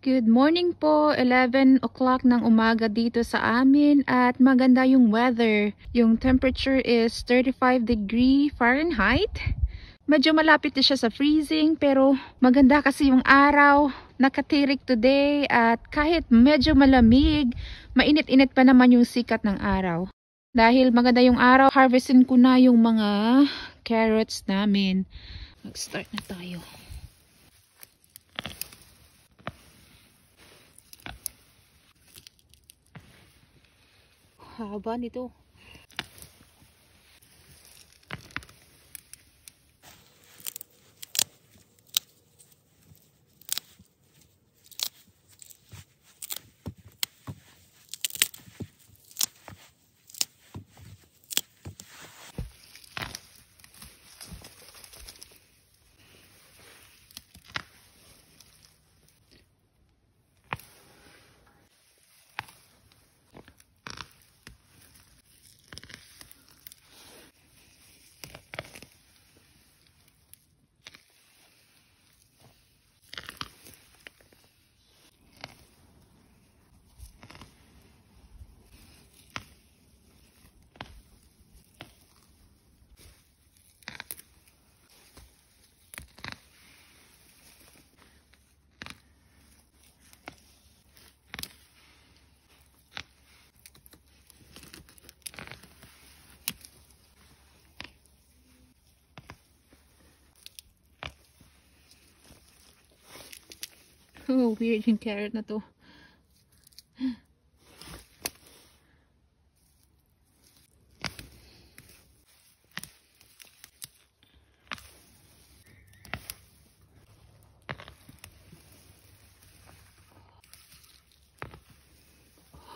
Good morning po, 11 o'clock ng umaga dito sa amin at maganda yung weather. Yung temperature is 35°F. Medyo malapit na siya sa freezing pero maganda kasi yung araw. Nakatirik today at kahit medyo malamig, mainit-init pa naman yung sikat ng araw. Dahil maganda yung araw, harvestin ko na yung mga carrots namin. Mag-start na tayo. Haba nito. Oh, weird yung carrot na to.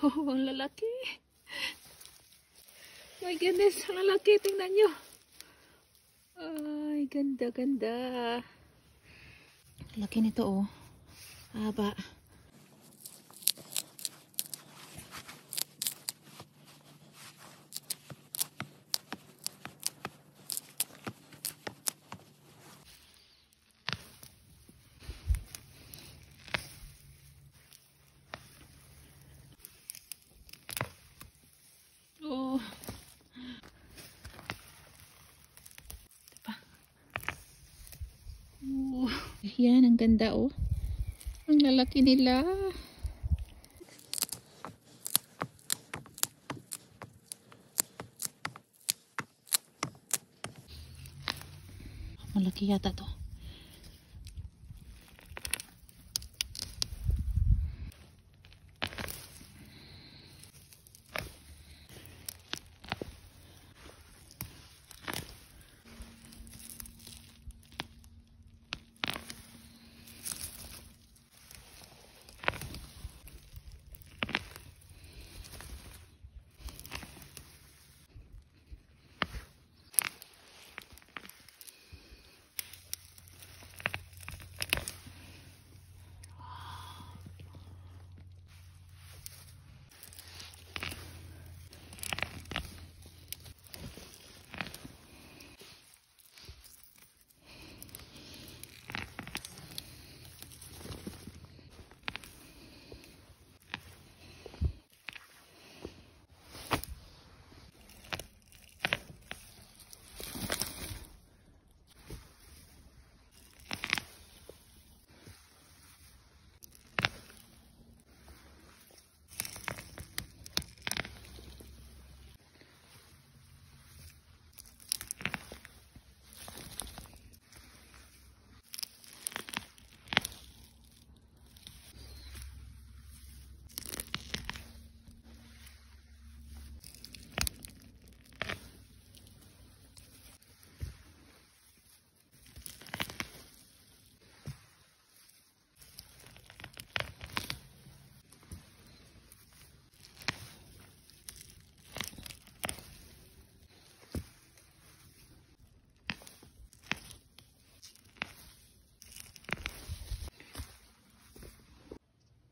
Oh, ang lalaki. My goodness, ang lalaki. Tingnan nyo. Ay, ganda, ganda. Laki nito, oh. Haba. Oh. Diba? Oh. Yan, ang ganda, oh. Ang lalaki nila. Malaki yata to.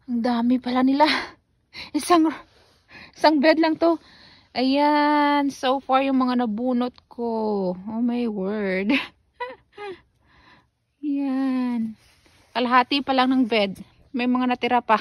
Ang dami pala nila. Isang bed lang to. Ayan. So far yung mga nabunot ko. Oh my word. Yan. Kalahati pa lang ng bed. may mga natira pa.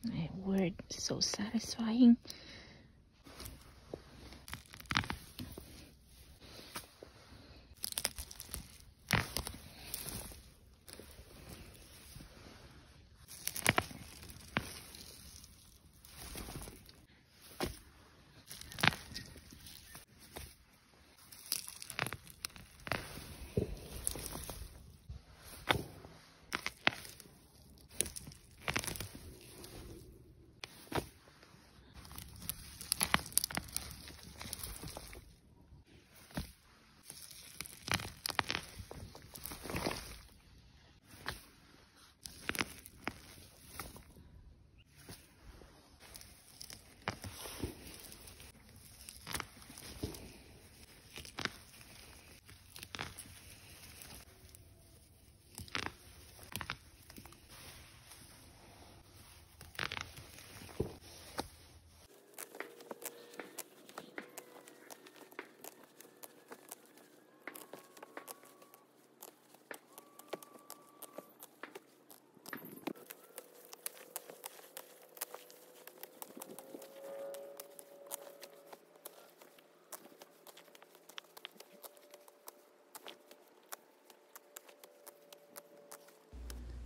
My word, so satisfying.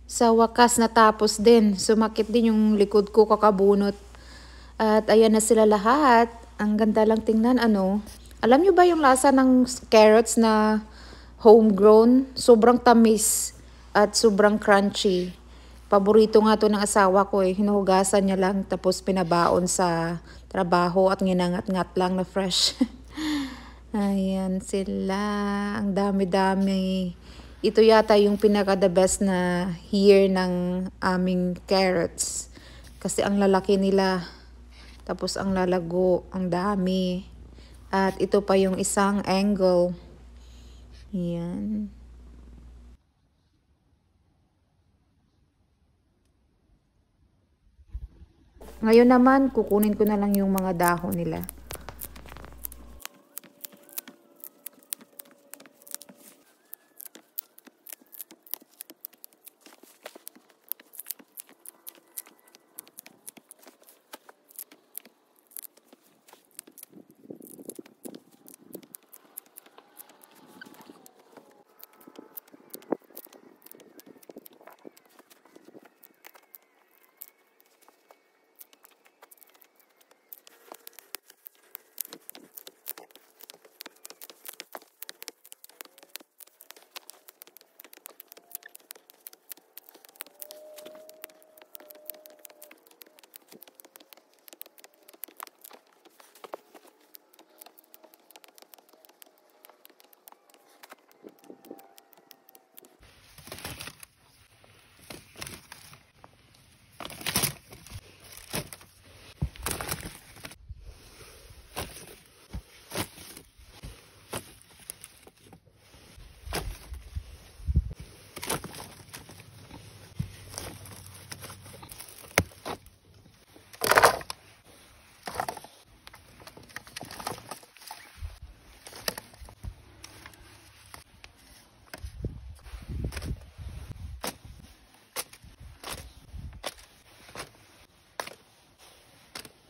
Sa wakas natapos din. Sumakit din yung likod ko kakabunot. At ayan na sila lahat. Ang ganda lang tingnan, ano. Alam nyo ba yung lasa ng carrots na homegrown? Sobrang tamis at sobrang crunchy. Paborito nga to ng asawa ko eh. Hinuhugasan niya lang tapos pinabaon sa trabaho at nginangat-ngat lang na fresh. Ayan sila. Ang dami-dami. Ito yata yung pinaka the best na year ng aming carrots. Kasi ang lalaki nila. Tapos ang lalago, ang dami. At ito pa yung isang angle. Ayan. Ngayon naman, kukunin ko na lang yung mga dahon nila.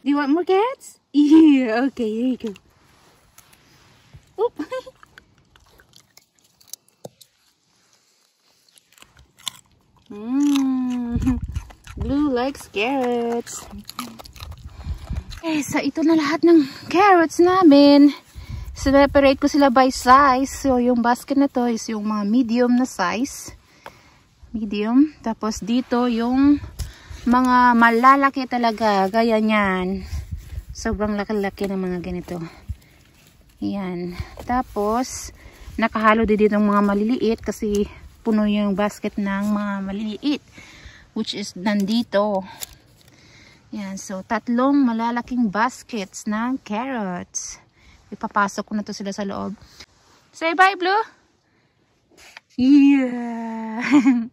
Do you want more cats? Yeah, okay, here you go. Oop. Mmm. Blue likes carrots. Okay, so ito na lahat ng carrots namin. Separate ko sila by size. So yung basket na to is yung mga medium na size. Medium. Tapos dito yung mga malalaki talaga. Gaya niyan. Sobrang laki-laki ng mga ganito. Yan. Tapos nakahalo din dito ng mga maliliit kasi puno yung basket ng mga maliliit. Which is nandito. Yan, so tatlong malalaking baskets ng carrots. Ipapasok ko na to sila sa loob. Say bye, Blue! Yeah!